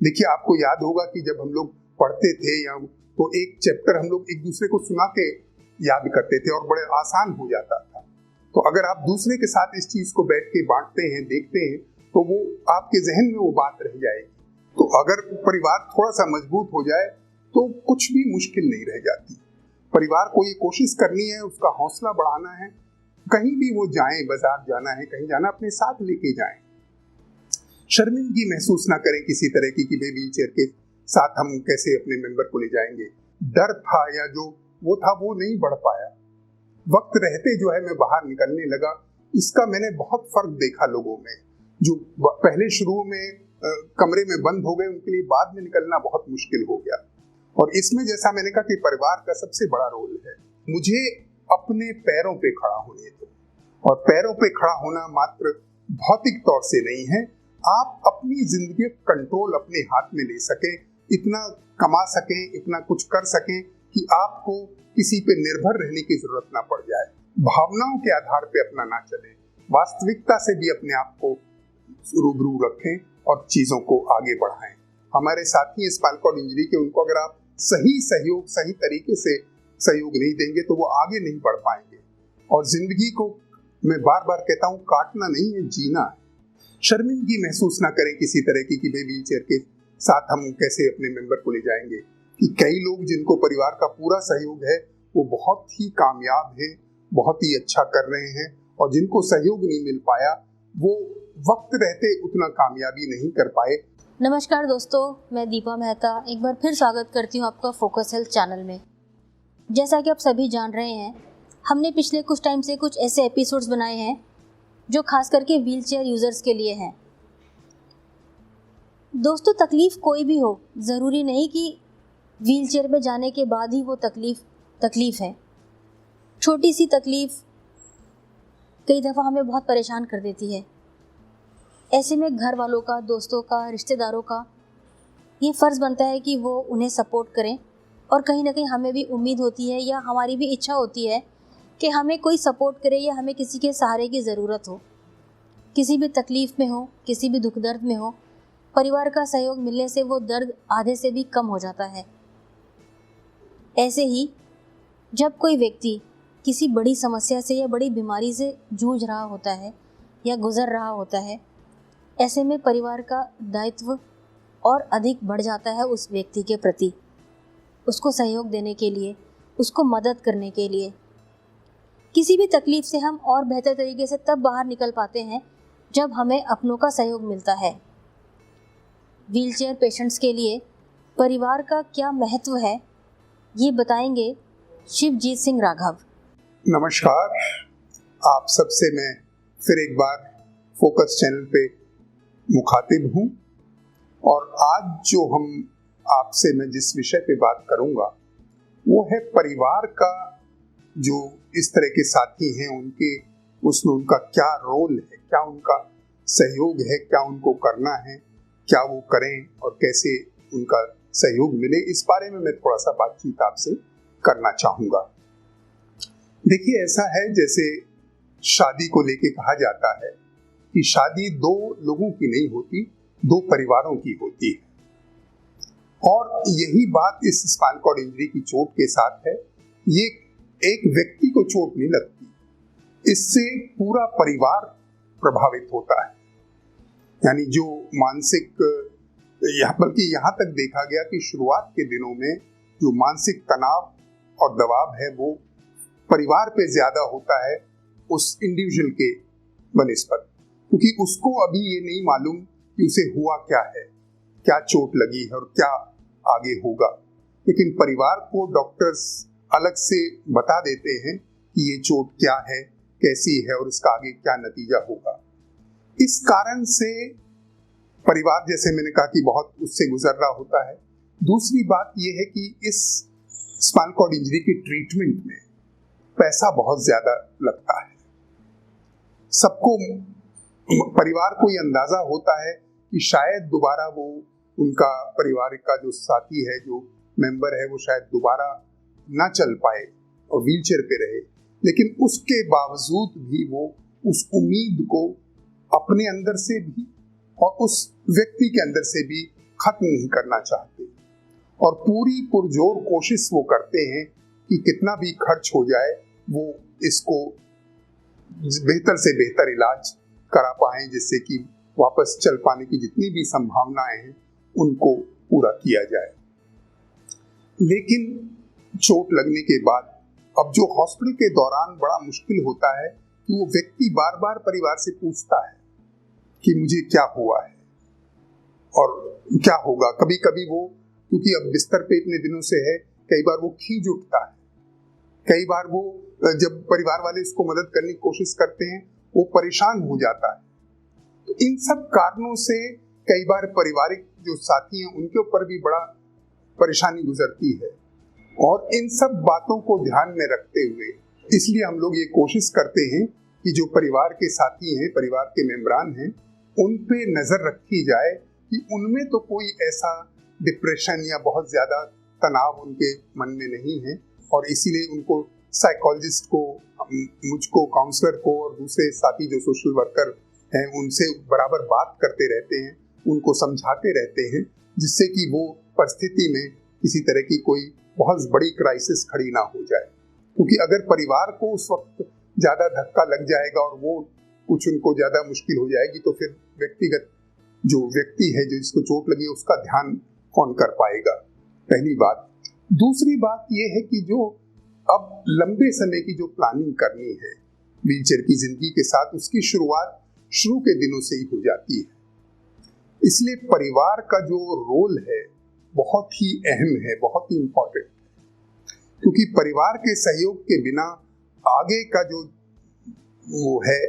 देखिए, आपको याद होगा कि जब हम लोग पढ़ते थे या तो एक चैप्टर हम लोग एक दूसरे को सुना के याद करते थे और बड़े आसान हो जाता था। तो अगर आप दूसरे के साथ इस चीज को बैठ के बांटते हैं, देखते हैं, तो वो आपके जहन में वो बात रह जाएगी। तो अगर परिवार थोड़ा सा मजबूत हो जाए तो कुछ भी मुश्किल नहीं रह जाती। परिवार को ये कोशिश करनी है, उसका हौसला बढ़ाना है। कहीं भी वो जाएं, बाजार जाना है, कहीं जाना, अपने साथ लेके जाएं। शर्मिंदगी महसूस ना करें किसी तरह की कि व्हील चेयर के साथ हम कैसे अपने मेंबर को ले जाएंगे। डर था या जो वो था वो नहीं बढ़ पाया। वक्त रहते जो है मैं बाहर निकलने लगा। इसका मैंने बहुत फर्क देखा लोगों में। जो पहले शुरू में कमरे में बंद हो गए, उनके लिए बाद में निकलना बहुत मुश्किल हो गया। और इसमें जैसा मैंने कहा कि परिवार का सबसे बड़ा रोल है। मुझे अपने पैरों पे खड़ा होने दो। और पैरों पे खड़ा होना मात्र भौतिक तौर से नहीं है, आप अपनी जिंदगी कंट्रोल अपने हाथ में ले सकें, इतना कमा सकें, इतना कुछ कर सकें कि आपको किसी पे निर्भर रहने की जरूरत ना पड़ जाए। भावनाओं के आधार पे अपना ना चले, वास्तविकता से भी अपने आप को रूबरू रखें और चीजों को आगे बढ़ाएं। हमारे साथी स्पाइनल कॉर्ड इंजरी के, उनको अगर आप सही सहयोग, सही तरीके से सहयोग नहीं देंगे तो वो आगे नहीं बढ़ पाएंगे। और जिंदगी को मैं बार बार कहता हूँ, काटना नहीं है, जीना है। शर्मिंदगी महसूस ना करें किसी तरह की कि व्हील चेयर के साथ हम कैसे अपने मेंबर को ले जाएंगे। कि कई लोग जिनको परिवार का पूरा सहयोग है वो बहुत ही कामयाब हैं, बहुत ही अच्छा कर रहे हैं, और जिनको सहयोग नहीं मिल पाया वो वक्त रहते उतना कामयाबी नहीं कर पाए। नमस्कार दोस्तों, मैं दीपा मेहता एक बार फिर स्वागत करती हूँ आपका फोकस हेल्थ चैनल में। जैसा कि आप सभी जान रहे हैं, हमने पिछले कुछ टाइम से कुछ ऐसे एपिसोड्स बनाए हैं जो खास करके व्हील चेयर यूज़र्स के लिए हैं। दोस्तों, तकलीफ़ कोई भी हो, ज़रूरी नहीं कि व्हील चेयर पे जाने के बाद ही वो तकलीफ़ है। छोटी सी तकलीफ़ कई दफ़ा हमें बहुत परेशान कर देती है। ऐसे में घर वालों का, दोस्तों का, रिश्तेदारों का ये फ़र्ज़ बनता है कि वो उन्हें सपोर्ट करें, और कहीं ना कहीं हमें भी उम्मीद होती है या हमारी भी इच्छा होती है कि हमें कोई सपोर्ट करे या हमें किसी के सहारे की ज़रूरत हो। किसी भी तकलीफ़ में हो, किसी भी दुख दर्द में हो, परिवार का सहयोग मिलने से वो दर्द आधे से भी कम हो जाता है। ऐसे ही जब कोई व्यक्ति किसी बड़ी समस्या से या बड़ी बीमारी से जूझ रहा होता है या गुज़र रहा होता है, ऐसे में परिवार का दायित्व और अधिक बढ़ जाता है उस व्यक्ति के प्रति, उसको सहयोग देने के लिए, उसको मदद करने के लिए। किसी भी तकलीफ़ से हम और बेहतर तरीके से तब बाहर निकल पाते हैं जब हमें अपनों का सहयोग मिलता है। व्हील चेयर पेशेंट्स के लिए परिवार का क्या महत्व है, ये बताएंगे शिवजीत सिंह राघव। नमस्कार, आप सबसे मैं फिर एक बार फोकस चैनल पे मुखातिब हूँ। और आज जो हम आपसे मैं जिस विषय पे बात करूँगा वो है परिवार का, जो इस तरह के साथी हैं उनके, उसमें उनका क्या रोल है, क्या उनका सहयोग है, क्या उनको करना है, क्या वो करें और कैसे उनका सहयोग मिले। इस बारे में मैं थोड़ा सा बातचीत आपसे करना चाहूँगा। देखिए, ऐसा है जैसे शादी को लेके कहा जाता है कि शादी दो लोगों की नहीं होती, दो परिवारों की होती है। और यही बात इस स्पाइनल कॉर्ड इंजरी की चोट के साथ है। ये एक व्यक्ति को चोट नहीं लगती, इससे पूरा परिवार प्रभावित होता है। यानी जो मानसिक, बल्कि यहाँ तक देखा गया कि शुरुआत के दिनों में जो मानसिक तनाव और दबाव है वो परिवार पे ज्यादा होता है उस इंडिविजुअल के बनिस्बत, क्योंकि उसको अभी ये नहीं मालूम कि उसे हुआ क्या है, क्या चोट लगी है और क्या आगे होगा। लेकिन परिवार को डॉक्टर्स अलग से बता देते हैं कि ये चोट क्या है, कैसी है और इसका आगे क्या नतीजा होगा। इस कारण से परिवार, जैसे मैंने कहा, कि बहुत उससे गुजर रहा होता है। दूसरी बात यह है कि इस स्पाइनल कॉर्ड इंजरी की ट्रीटमेंट में पैसा बहुत ज्यादा लगता है। सबको, परिवार को ये अंदाजा होता है कि शायद दोबारा वो, उनका परिवार का जो साथी है, जो मेंबर है, वो शायद दोबारा ना चल पाए और व्हीलचेयर पे रहे। लेकिन उसके बावजूद भी वो उस उम्मीद को अपने अंदर से भी और उस व्यक्ति के अंदर से भी खत्म नहीं करना चाहते और पूरी पुरजोर कोशिश वो करते हैं कि कितना भी खर्च हो जाए वो इसको बेहतर से बेहतर इलाज करा पाएं, जिससे कि वापस चल पाने की जितनी भी संभावनाएं हैं उनको पूरा किया जाए। लेकिन चोट लगने के बाद अब जो हॉस्पिटल के दौरान बड़ा मुश्किल होता है कि वो व्यक्ति बार बार परिवार से पूछता है कि मुझे क्या हुआ है और क्या होगा। कभी कभी वो, क्योंकि अब बिस्तर पे इतने दिनों से है, कई बार वो खींच उठता है, कई बार वो जब परिवार वाले उसको मदद करने की कोशिश करते हैं वो परेशान हो जाता है। तो इन सब कारणों से कई बार पारिवारिक जो साथी हैं उनके ऊपर भी बड़ा परेशानी गुजरती है और इन सब बातों को ध्यान में रखते हुए इसलिए हम लोग ये कोशिश करते हैं कि जो परिवार के साथी हैं, परिवार के मेंबरान हैं, उन पे नजर रखी जाए कि उनमें तो कोई ऐसा डिप्रेशन या बहुत ज्यादा तनाव उनके मन में नहीं है और इसीलिए उनको साइकोलॉजिस्ट को, मुझको, काउंसलर को और दूसरे साथी जो सोशल वर्कर हैं उनसे बराबर बात करते रहते हैं, उनको समझाते रहते हैं, जिससे कि वो परिस्थिति में किसी तरह की कोई बहुत बड़ी क्राइसिस खड़ी ना हो जाए। क्योंकि अगर परिवार को उस वक्त ज्यादा धक्का लग जाएगा और वो कुछ उनको ज्यादा मुश्किल हो जाएगी तो फिर व्यक्तिगत जो व्यक्ति है जो इसको चोट लगी उसका ध्यान कौन कर पाएगा, पहली बात। दूसरी बात ये है कि जो अब लंबे समय की जो प्लानिंग करनी है व्हीलचेयर की जिंदगी के साथ, उसकी शुरुआत शुरू के दिनों से ही हो जाती है। इसलिए परिवार का जो रोल है बहुत ही अहम है, बहुत ही इम्पोर्टेंट है, क्योंकि परिवार के सहयोग के बिना आगे का जो वो है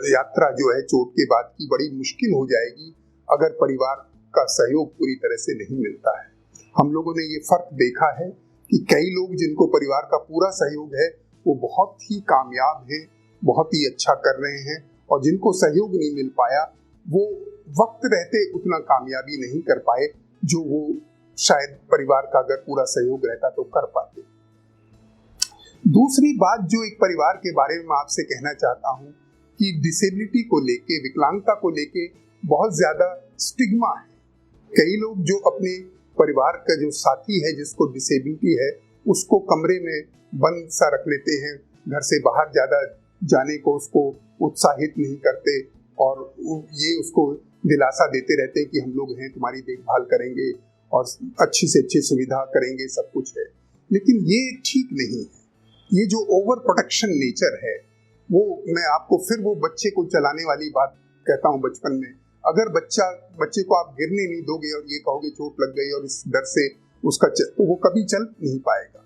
यात्रा जो है चोट के बाद की बड़ी मुश्किल हो जाएगी अगर परिवार का सहयोग पूरी तरह से नहीं मिलता है। हम लोगों ने ये फर्क देखा है कि कई लोग जिनको परिवार का पूरा सहयोग है वो बहुत ही कामयाब हैं, बहुत ही अच्छा कर रहे हैं, और जिनको सहयोग नहीं मिल पाया वो वक्त रहते उतना कामयाबी नहीं कर पाए जो वो शायद परिवार का अगर पूरा सहयोग रहता तो कर पाते। दूसरी बात जो एक परिवार के बारे में आपसे कहना चाहता हूँ कि डिसेबिलिटी को लेके, विकलांगता को लेके बहुत ज्यादा स्टिग्मा है। कई लोग जो अपने परिवार का जो साथी है जिसको डिसेबिलिटी है उसको कमरे में बंद सा रख लेते हैं, घर से बाहर ज्यादा जाने को उसको उत्साहित नहीं करते और ये उसको दिलासा देते रहते हैं कि हम लोग हैं, तुम्हारी देखभाल करेंगे और अच्छी से अच्छी सुविधा करेंगे, सब कुछ है। लेकिन ये ठीक नहीं है। ये जो ओवर प्रोटेक्शन नेचर है वो, मैं आपको फिर वो बच्चे को चलाने वाली बात कहता हूँ। बचपन में अगर बच्चे को आप गिरने नहीं दोगे और ये कहोगे चोट लग गई और इस डर से उसका तो वो कभी चल नहीं पाएगा।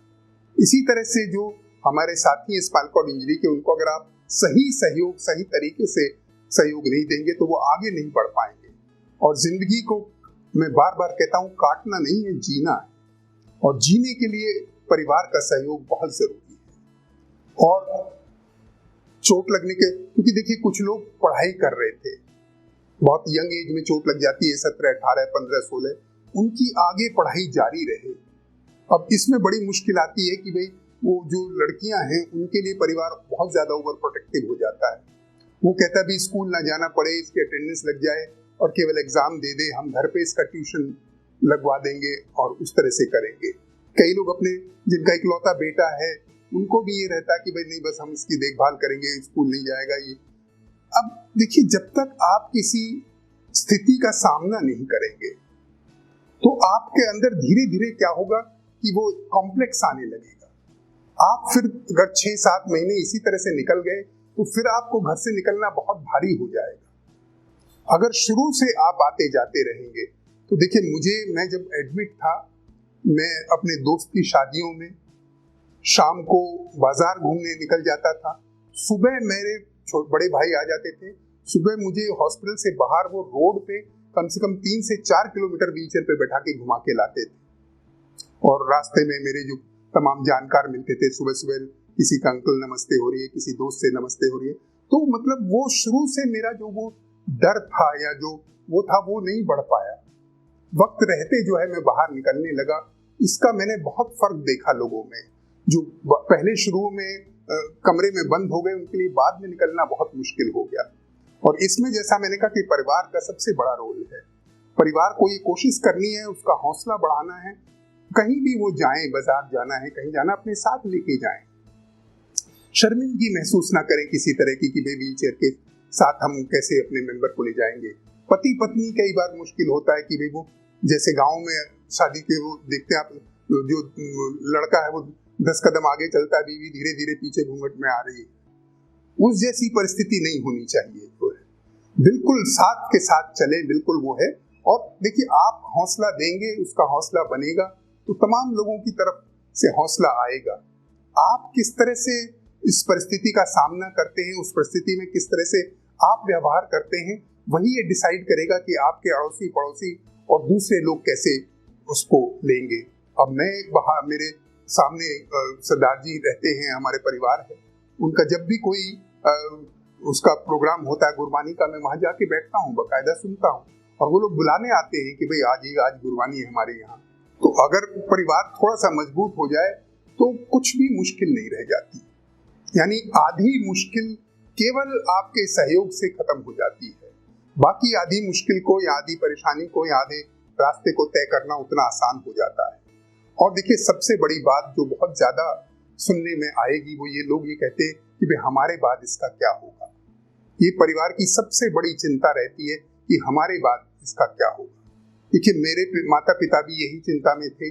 इसी तरह से जो हमारे साथी स्पाइनल कॉर्ड इंजरी के, उनको अगर आप सही सहयोग, सही तरीके से सहयोग नहीं देंगे तो वो आगे नहीं बढ़ पाएंगे। और जिंदगी को मैं बार बार कहता हूँ काटना नहीं है, जीना है, और जीने के लिए परिवार का सहयोग बहुत जरूरी है। और चोट लगने के, क्योंकि देखिए कुछ लोग पढ़ाई कर रहे थे, बहुत यंग एज में चोट लग जाती है, 17, 18, 15, 16, उनकी आगे पढ़ाई जारी रहे। अब इसमें बड़ी मुश्किल आती है कि भाई वो जो लड़कियां हैं उनके लिए परिवार बहुत ज्यादा ओवर प्रोटेक्टिव हो जाता है। वो कहता है भी स्कूल ना जाना पड़े, इसकी अटेंडेंस लग जाए और केवल एग्जाम दे दे, हम घर पे इसका ट्यूशन लगवा देंगे और उस तरह से करेंगे। कई लोग अपने जिनका इकलौता बेटा है उनको भी ये रहता है कि भाई नहीं, बस हम इसकी देखभाल करेंगे, स्कूल नहीं जाएगा ये। अब देखिए, जब तक आप किसी स्थिति का सामना नहीं करेंगे तो आपके अंदर धीरे धीरे क्या होगा कि वो कॉम्प्लेक्स आने लगेगा। आप फिर अगर 6-7 महीने इसी तरह से निकल गए तो फिर आपको घर से निकलना बहुत भारी हो जाएगा। अगर शुरू से आप आते जाते रहेंगे तो देखिए, मैं जब एडमिट था, मैं अपने दोस्त की शादियों में शाम को बाजार घूमने निकल जाता था। सुबह मेरे बड़े भाई आ जाते थे, सुबह मुझे हॉस्पिटल से बाहर वो रोड पे कम से कम 3 से 4 किलोमीटर व्हीलचेयर पे बैठा के घुमा के लाते थे। और रास्ते में मेरे जो तमाम जानकार मिलते थे, सुबह सुबह किसी का अंकल नमस्ते हो रही है, किसी दोस्त से नमस्ते हो रही है। तो मतलब वो शुरू से मेरा जो वो डर था या जो वो था वो नहीं बढ़ पाया। वक्त रहते जो है मैं बाहर निकलने लगा। इसका मैंने बहुत फर्क देखा लोगों में, जो पहले शुरू में कमरे में बंद हो गए उनके लिए बाद में निकलना बहुत मुश्किल हो गया। और इसमें जैसा मैंने कहा कि परिवार का सबसे बड़ा रोल है। परिवार को ये कोशिश करनी है, उसका हौसला बढ़ाना है। कहीं भी वो जाएं, बाजार जाना है, कहीं जाना, अपने साथ लेके जाएं। शर्मिंदगी महसूस ना करें किसी तरह की कि भाई व्हील चेयर के साथ हम कैसे अपने मेंबर को ले जाएंगे। पति पत्नी कई बार मुश्किल होता है कि भाई वो जैसे गांव में शादी के वो देखते हैं आप, जो लड़का है वो 10 कदम आगे चलता है, बीवी धीरे धीरे पीछे घूंघट में आ रही है। उस जैसी परिस्थिति नहीं होनी चाहिए। बिल्कुल साथ के साथ चले, बिल्कुल वो है। और देखिए, आप हौसला देंगे, उसका हौसला बनेगा तो तमाम लोगों की तरफ से हौसला आएगा। आप किस तरह से इस परिस्थिति का सामना करते हैं, उस परिस्थिति में किस तरह से आप व्यवहार करते हैं, वही ये डिसाइड करेगा कि आपके अड़ोसी पड़ोसी और दूसरे लोग कैसे उसको लेंगे। अब मैं वहाँ, मेरे सामने सरदार जी रहते हैं, हमारे परिवार है, उनका जब भी कोई उसका प्रोग्राम होता है गुरबानी का, मैं वहां जाके बैठता हूँ, बाकायदा सुनता हूँ। और वो लोग बुलाने आते हैं कि भाई आज गुरबानी है हमारे यहाँ। तो अगर परिवार थोड़ा सा मजबूत हो जाए तो कुछ भी मुश्किल नहीं रह जाती। यानी आधी मुश्किल केवल आपके सहयोग से खत्म हो जाती है। बाकी आधी मुश्किल को या आधी परेशानी को या आधे रास्ते को तय करना उतना आसान हो जाता है। और देखिए, सबसे बड़ी बात जो बहुत ज्यादा सुनने में आएगी वो ये लोग ये कहते हैं कि भाई हमारे बाद इसका क्या होगा। ये परिवार की सबसे बड़ी चिंता रहती है कि हमारे बाद इसका क्या होगा। देखिए, मेरे माता पिता भी यही चिंता में थे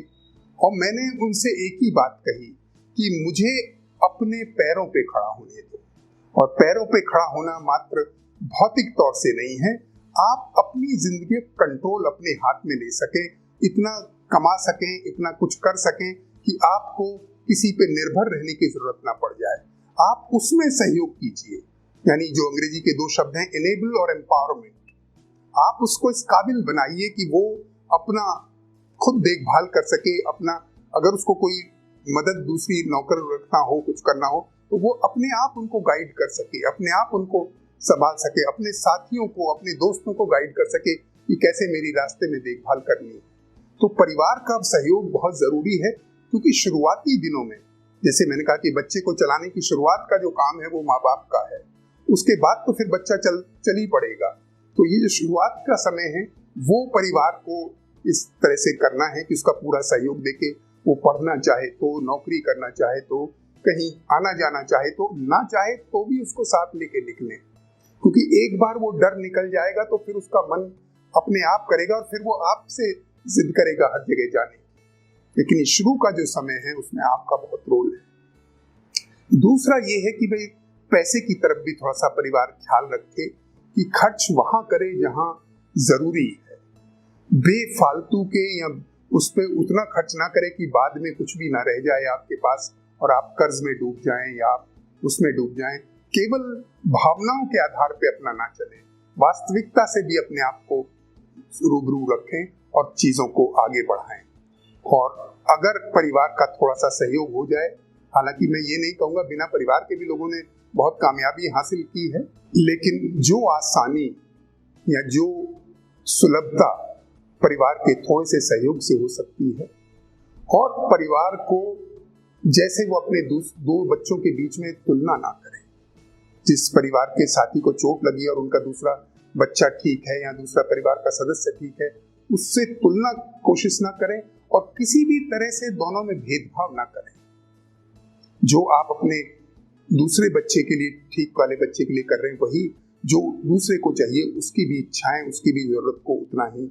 और मैंने उनसे एक ही बात कही कि मुझे अपने पैरों पे खड़ा होने दो। और पैरों पे खड़ा होना मात्र भौतिक तौर से नहीं है, आप अपनी जिंदगी कंट्रोल अपने हाथ में ले सकें, इतना कमा सकें, इतना कुछ कर सकें कि आपको किसी पे निर्भर रहने की जरूरत ना पड़ जाए। आप उसमें सहयोग कीजिए। यानी जो अंग्रेजी के 2 शब्द हैं, एनेबल और एम्पावरमेंट, आप उसको इस काबिल बनाइए कि वो अपना खुद देखभाल कर सके। अपना, अगर उसको कोई मदद दूसरी नौकर रखना हो, कुछ करना हो, तो वो अपने आप उनको गाइड कर सके, अपने आप उनको संभाल सके, अपने साथियों को, अपने दोस्तों को गाइड कर सके कि कैसे मेरी रास्ते में देखभाल करनी है। तो परिवार का सहयोग बहुत जरूरी है, क्योंकि शुरुआती दिनों में, जैसे मैंने कहा कि बच्चे को चलाने की शुरुआत का जो काम है वो माँ बाप का है। उसके बाद तो फिर बच्चा चल ही पड़ेगा। तो ये जो शुरुआत का समय है वो परिवार को इस तरह से करना है कि उसका पूरा सहयोग देके, वो पढ़ना चाहे तो, नौकरी करना चाहे तो, कहीं आना जाना चाहे तो, ना चाहे तो भी उसको साथ लेके निकलें। क्योंकि एक बार वो डर निकल जाएगा तो फिर उसका मन अपने आप करेगा और फिर वो आपसे जिद करेगा हर जगह जाने। लेकिन शुरू का जो समय है उसमें आपका बहुत रोल है। दूसरा ये है कि भाई पैसे की तरफ भी थोड़ा सा परिवार ख्याल रखे कि खर्च वहां करे जहां जरूरी है। बेफालतू के या उस पर उतना खर्च ना करे कि बाद में कुछ भी ना रह जाए आपके पास और आप कर्ज में डूब जाएं या आप उसमें डूब जाएं। केवल भावनाओं के आधार पे अपना ना चले, वास्तविकता से भी अपने आप को रूबरू रखें और चीजों को आगे बढ़ाएं। और अगर परिवार का थोड़ा सा सहयोग हो जाए, हालांकि मैं ये नहीं कहूंगा, बिना परिवार के भी लोगों ने बहुत कामयाबी हासिल की है, लेकिन जो आसानी या जो सुलभता परिवार के थोड़े से सहयोग से हो सकती है, और परिवार को जैसे वो अपने दो बच्चों के बीच में तुलना ना करें। जिस परिवार के साथी को चोट लगी और उनका दूसरा बच्चा ठीक है या दूसरा परिवार का सदस्य ठीक है, उससे तुलना कोशिश ना करें और किसी भी तरह से दोनों में भेदभाव ना करें। जो आप अपने दूसरे बच्चे के लिए, ठीक वाले बच्चे के लिए कर रहे हैं, वही जो दूसरे को चाहिए, उसकी भी इच्छाएं, उसकी भी जरूरत को उतना ही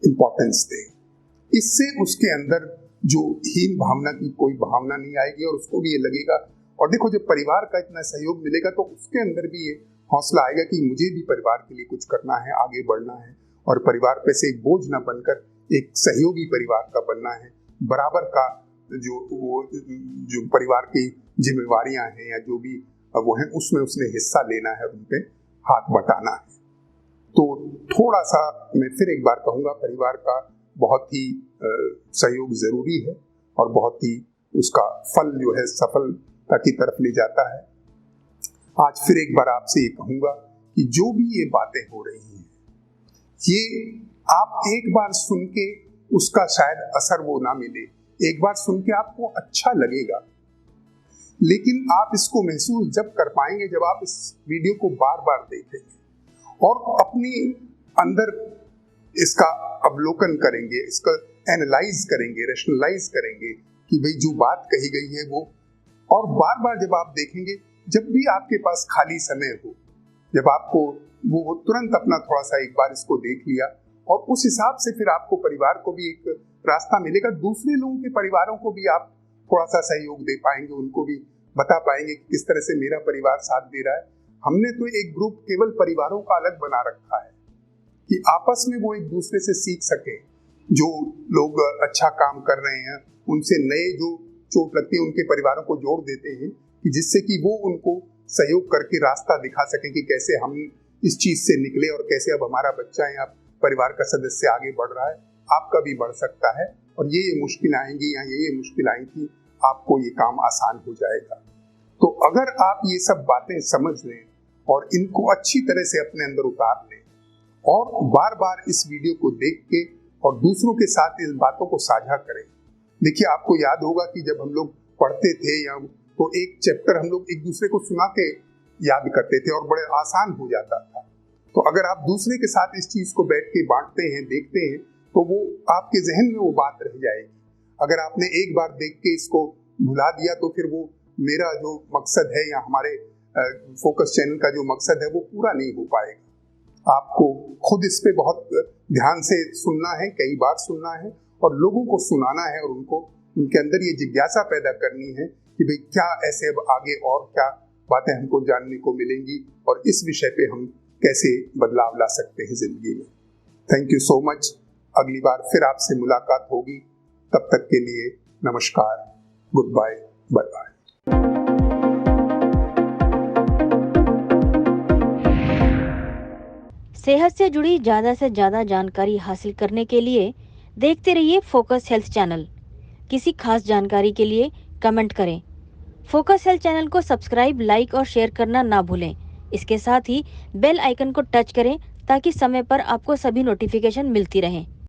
इम्पोर्टेंस दें। इससे उसके अंदर जो हीन भावना की कोई भावना नहीं आएगी और उसको भी ये लगेगा। और देखो, जब परिवार का इतना सहयोग मिलेगा तो उसके अंदर भी ये हौसला आएगा कि मुझे भी परिवार के लिए कुछ करना है, आगे बढ़ना है, और परिवार पे से एक बोझ न बनकर एक सहयोगी परिवार का बनना है। बराबर का जो परिवार की जिम्मेवारियां हैं या जो भी वो है, उसमें उसने हिस्सा लेना है, उन पे हाथ बटाना है। तो थोड़ा सा मैं फिर एक बार कहूँगा, परिवार का बहुत ही सहयोग जरूरी है और बहुत ही उसका फल जो है सफलता की तरफ ले जाता है। आज फिर एक बार आपसे ये कहूँगा कि जो भी ये बातें हो रही हैं, ये आप एक बार सुन के उसका शायद असर वो ना मिले, एक बार सुन के आपको अच्छा लगेगा, लेकिन आप इसको महसूस जब कर पाएंगे जब आप इस वीडियो को बार बार देखेंगे और अपनी अंदर इसका अवलोकन करेंगे, इसका एनालाइज करेंगे, रैशनलाइज करेंगे कि भाई जो बात कही गई है वो, और बार बार जब आप देखेंगे, जब भी आपके पास खाली समय हो, जब आपको वो तुरंत अपना थोड़ा सा एक बार इसको देख लिया, और उस हिसाब से फिर आपको परिवार को भी एक रास्ता मिलेगा, दूसरे लोगों के परिवारों को भी आप थोड़ा सा सहयोग दे पाएंगे, उनको भी बता पाएंगे कि किस तरह से मेरा परिवार साथ दे रहा है। हमने तो एक ग्रुप केवल परिवारों का अलग बना रखा है कि आपस में वो एक दूसरे से सीख सके, जो लोग अच्छा काम कर रहे हैं उनसे नए जो चोट लगती है उनके परिवारों को जोड़ देते हैं, कि जिससे कि वो उनको सहयोग करके रास्ता दिखा सकें कि कैसे हम इस चीज से निकले और कैसे अब हमारा बच्चा या परिवार का सदस्य आगे बढ़ रहा है, आपका भी बढ़ सकता है, और ये मुश्किल आएंगी या ये मुश्किल आई थी, आपको ये काम आसान हो जाएगा। तो अगर आप ये सब बातें समझ लें और इनको अच्छी तरह से अपने अंदर उतार लें, और बार बार इस वीडियो को देख के और दूसरों के साथ इस बातों को साझा करें। देखिए, आपको याद होगा कि जब हम लोग पढ़ते थे या तो एक चैप्टर हम लोग एक दूसरे को सुना के याद करते थे और बड़े आसान हो जाता था। तो अगर आप दूसरे के साथ इस चीज को बैठ के बांटते हैं, देखते हैं, तो वो आपके जहन में वो बात रह जाएगी। अगर आपने एक बार देख के इसको भुला दिया तो फिर वो मेरा जो मकसद है या हमारे फोकस चैनल का जो मकसद है वो पूरा नहीं हो पाएगा। आपको खुद इस पे बहुत ध्यान से सुनना है, कई बार सुनना है, और लोगों को सुनाना है, और उनको उनके अंदर ये जिज्ञासा पैदा करनी है कि भाई क्या ऐसे अब आगे और क्या बातें हमको जानने को मिलेंगी, और इस विषय पे हम कैसे बदलाव ला सकते हैं जिंदगी में। Thank you so much. अगली बार फिर आपसे मुलाकात होगी, तब तक के लिए नमस्कार, गुड बाय, बाय बाय। सेहत से जुड़ी ज़्यादा से ज़्यादा जानकारी हासिल करने के लिए देखते रहिए फोकस हेल्थ चैनल। किसी खास जानकारी के लिए कमेंट करें। फोकस हेल्थ चैनल को सब्सक्राइब, लाइक और शेयर करना ना भूलें। इसके साथ ही बेल आइकन को टच करें ताकि समय पर आपको सभी नोटिफिकेशन मिलती रहें।